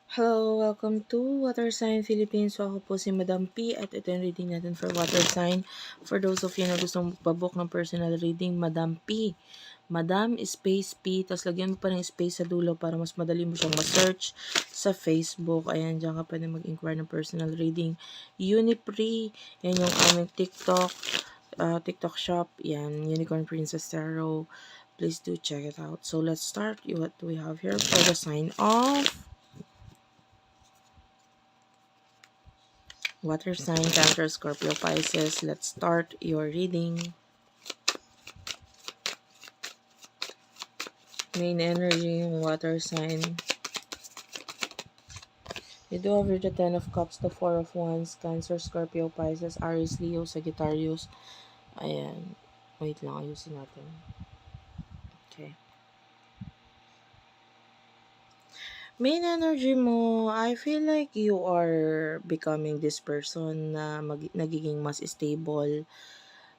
Hello, welcome to Water Sign Philippines. So ako po si Madam P at ito yung reading natin for Water Sign. For those of you na gustong magpabook ng personal reading, Madam P. Madam space P, tapos lagyan mo pa ng space sa dulo para mas madali mo siyang ma-search sa Facebook. Ayan, dyan ka pwede mag-inquire ng personal reading. Unipre, yan yung aming TikTok shop. Yan, Unicorn Princess Tarot. Please do check it out. So let's start. What do we have here for the sign off? Water sign, Cancer, Scorpio, Pisces. Let's start your reading. Main energy, water sign. You do have the Ten of Cups, the Four of Wands, Cancer, Scorpio, Pisces, Aries, Leo, Sagittarius. Ayan. Wait lang, ayusin natin. Okay. Main energy mo, I feel like you are becoming this person na nagiging mas stable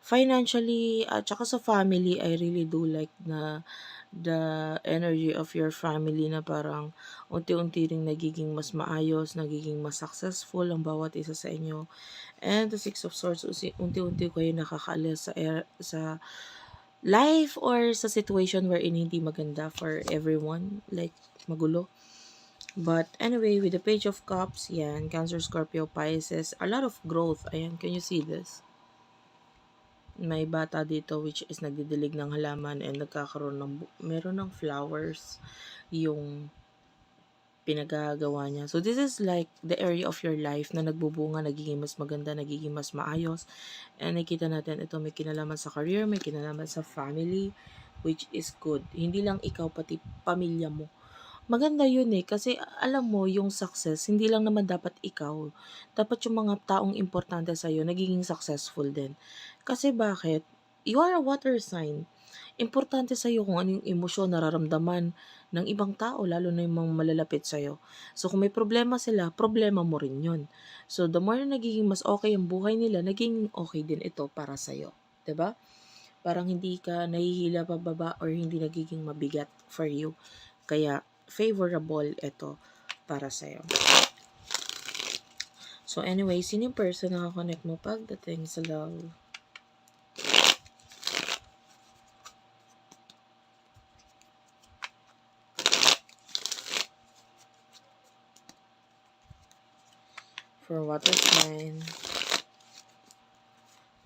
financially at saka sa family. I really do like na the energy of your family na parang unti-unti ring nagiging mas maayos, nagiging mas successful ang bawat isa sa inyo. And the Six of Swords, unti-unti kayo nakakaalis sa life or sa situation wherein hindi maganda for everyone, like magulo. But anyway, with the Page of Cups, yan, Cancer, Scorpio, Pisces, a lot of growth. Ayan, can you see this? May bata dito which is nagdidilig ng halaman and nagkakaroon meron ng flowers yung pinagagawa niya. So this is like the area of your life na nagbubunga, nagiging mas maganda, nagiging mas maayos. And nakita natin ito may kinalaman sa career, may kinalaman sa family, which is good. Hindi lang ikaw, pati pamilya mo. Maganda yun kasi alam mo yung success, hindi lang naman dapat ikaw. Dapat yung mga taong importante sa'yo, nagiging successful din. Kasi bakit? You are a water sign. Importante sa'yo kung ano yung emosyon, nararamdaman ng ibang tao, lalo na yung mga malalapit sa'yo. So kung may problema sila, problema mo rin yun. So the more na nagiging mas okay ang buhay nila, naging okay din ito para sa'yo. 'Di ba? Parang hindi ka nahihila pababa or hindi nagiging mabigat for you. Kaya favorable ito para sa'yo. So anyway, sino yung person na connect mo pagdating sa love? For water sign,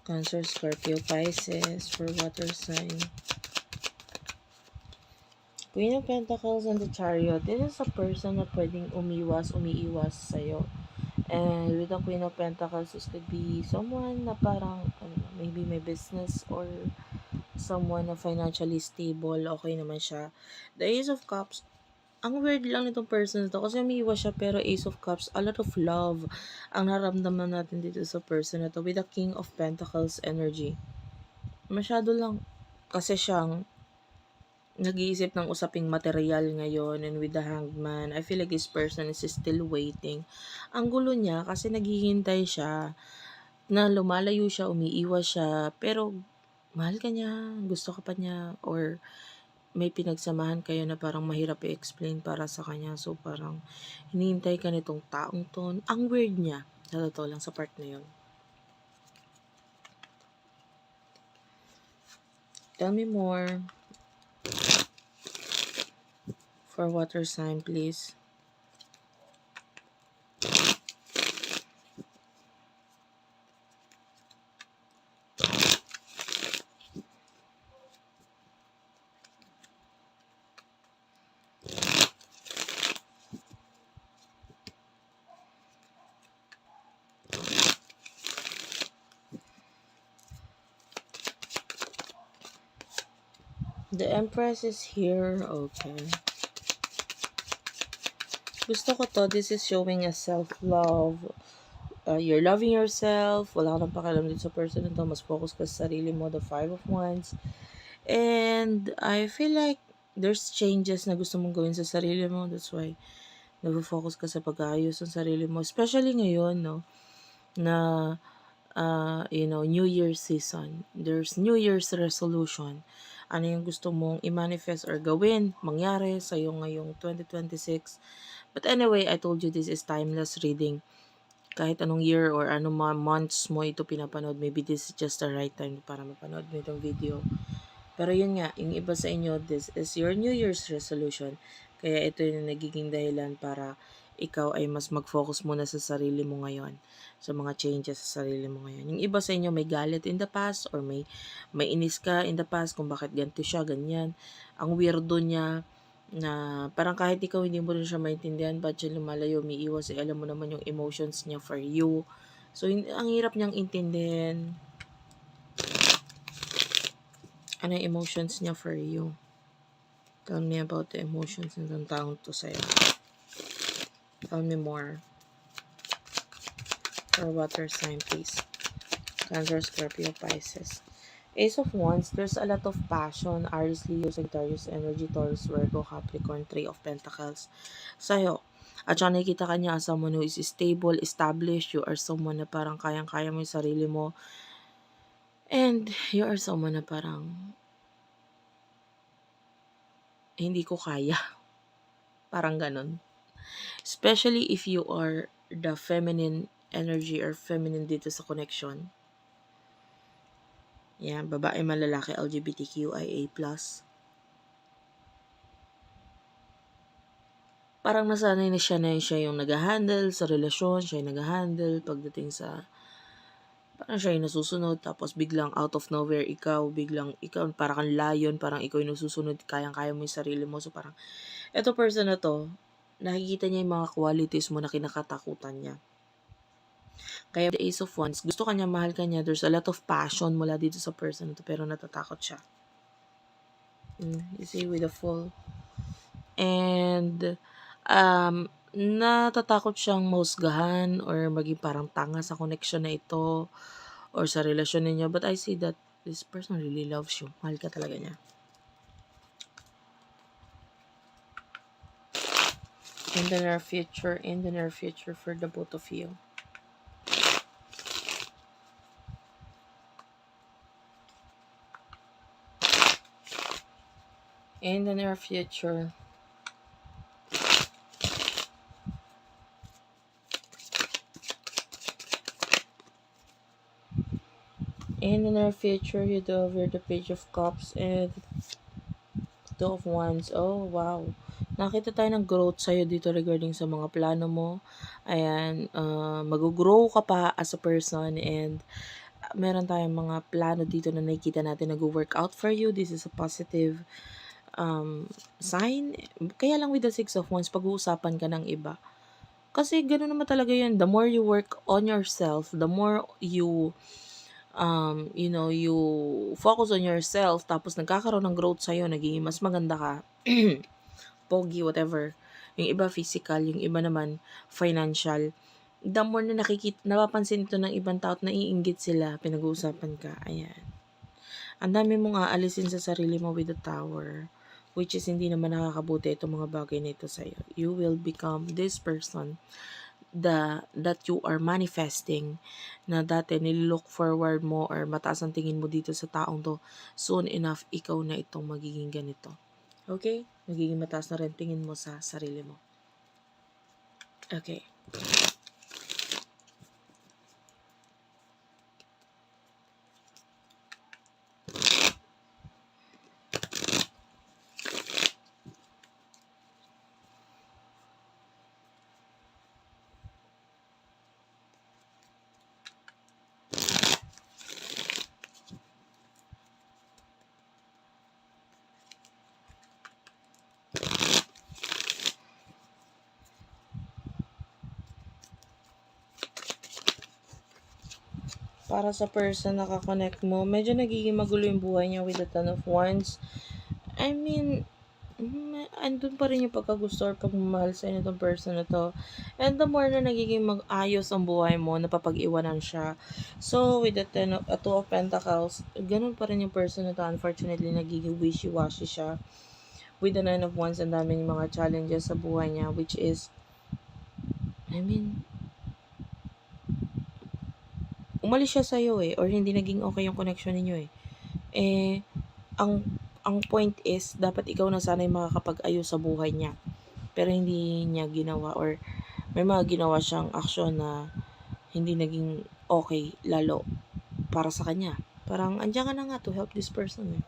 Cancer, Scorpio, Pisces. For water sign, Queen of Pentacles and the Chariot. This is a person na pwedeng umiiwas sa'yo. And with the Queen of Pentacles, this could be someone na parang, maybe may business or someone na financially stable, okay naman siya. The Ace of Cups, ang weird lang nitong person to kasi umiiwas siya pero Ace of Cups, a lot of love ang naramdaman natin dito sa person na to with the King of Pentacles energy. Masyado lang kasi siyang nag-iisip ng usaping material ngayon, and with the Hanged Man, I feel like this person is still waiting. Ang gulo niya kasi naghihintay siya na lumalayo siya, umiiwas siya, pero mahal ka niya, gusto ka pa niya, or may pinagsamahan kayo na parang mahirap i-explain para sa kanya. So parang hinihintay ka nitong taong to. Ang weird niya, sa totoo lang, sa part na yun. Tell me more. For water sign, please. The Empress is here. Okay. Gusto ko to. This is showing a self-love. You're loving yourself. Wala ka nang pakialam dito sa person na to. Mas focus ka sa sarili mo. The Five of Wands. And I feel like there's changes na gusto mong gawin sa sarili mo. That's why nag-focus ka sa pag-aayos ng sarili mo. Especially ngayon, no? Na, New Year's season. There's New Year's resolution. ano yung gusto mong i-manifest or gawin, mangyari sa'yo ngayong 2026. But anyway, I told you this is timeless reading. Kahit anong year or anong mga months mo ito pinapanood, maybe this is just the right time para mapanood mo itong video. Pero yun nga, yung iba sa inyo, this is your New Year's resolution. Kaya ito yung nagiging dahilan para ikaw ay mas mag-focus muna sa sarili mo ngayon, sa mga changes sa sarili mo ngayon. Yung iba sa inyo may galit in the past or may inis ka in the past kung bakit ganito siya, ganyan. Ang weirdo niya na parang kahit ikaw hindi mo rin siya maintindihan, ba't siya lumalayo, umiiwas, alam mo naman yung emotions niya for you. So, ang hirap niyang intindihin. Ano yung emotions niya for you? Tell me about the emotions ng taong to sa'yo. Tell me more. For water sign, please. Cancer, Scorpio, Pisces. Ace of Wands, there's a lot of passion. Aries, Leo, Sagittarius, energy, Taurus, Virgo, Capricorn, Three of Pentacles. Sa'yo. At saka nakikita ka niya as someone who is stable, established. You are someone na parang kayang-kaya mo yung sarili mo. And you are someone na parang hindi ko kaya. Parang ganun. Especially if you are the feminine energy or feminine dito sa connection. Yan, babae, malalaki, LGBTQIA+. Parang nasanay na siya yung nag-handle sa relasyon, siya yung nag-handle pagdating sa, parang siya yung nasusunod, tapos biglang out of nowhere ikaw parang kang lion, parang ikaw yung nasusunod, kayang-kaya mo yung sarili mo. So parang, eto person na to, nakikita niya yung mga qualities mo na kinakatakutan niya. Kaya the Ace of Wands, gusto ka niya, mahal ka niya, there's a lot of passion mula dito sa person na to, pero natatakot siya. You see, with the Fool. And, natatakot siyang mahusgahan or maging parang tanga sa connection na ito or sa relasyon ninyo. But I see that this person really loves you. Mahal ka talaga niya. In the near future for the both of you. In the near future. In the near future, you do over the Page of Cups and Two of Wands. Oh, wow. Nakita tayo ng growth sa'yo dito regarding sa mga plano mo. Ayan, mag-grow ka pa as a person and meron tayong mga plano dito na nakikita natin nag-work out for you. This is a positive sign. Kaya lang with the Six of Wands, pag-uusapan ka ng iba. Kasi gano'n naman talaga yun. The more you work on yourself, the more you you focus on yourself, tapos nagkakaroon ng growth sa'yo, nagiging mas maganda ka, pogi, whatever. Yung iba physical, yung iba naman financial. The more na napapansin ito ng ibang tao at naiinggit sila, pinag-uusapan ka, ayan. Ang dami mong aalisin sa sarili mo with the Tower, which is hindi naman nakakabuti itong mga bagay na ito sa'yo. You will become this person that you are manifesting na dati nililook forward mo or mataas ang tingin mo dito sa taong to, soon enough, ikaw na itong magiging ganito. Okay? Magiging mataas na rin tingin mo sa sarili mo. Okay. Para sa person na kakonect mo, medyo nagiging magulo yung buhay niya with the Ten of Wands. I mean, andun pa rin yung pagkagusto or pagmamahal sa inyo itong person na to. And the more na nagiging mag-ayos ang buhay mo, napapag-iwanan siya. So, with the Two of Pentacles, ganun pa rin yung person na to. Unfortunately, nagiging wishy-washy siya. With the Nine of Wands, ang daming mga challenges sa buhay niya, which is, umalis siya sa'yo or hindi naging okay yung connection ninyo ang ang point is, dapat ikaw na sana yung makakapag-ayos sa buhay niya. Pero hindi niya ginawa, or may mga ginawa siyang aksyon na hindi naging okay lalo para sa kanya. Parang andiyan ka na nga to help this person, eh.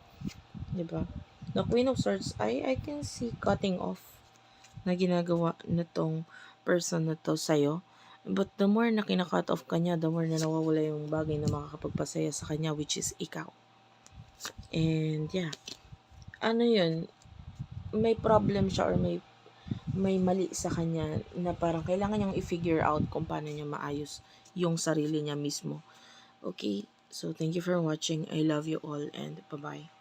'Di ba? The Queen of Swords, I can see cutting off na ginagawa nitong person na to sa'yo. But the more na kina-cut off ka niya, the more na nawawala yung bagay na makakapagpasaya sa kanya, which is ikaw. And yeah, ano yun, may problem siya, or may mali sa kanya na parang kailangan niyang i-figure out kung paano niya maayos yung sarili niya mismo. Okay? So, thank you for watching. I love you all, and bye-bye.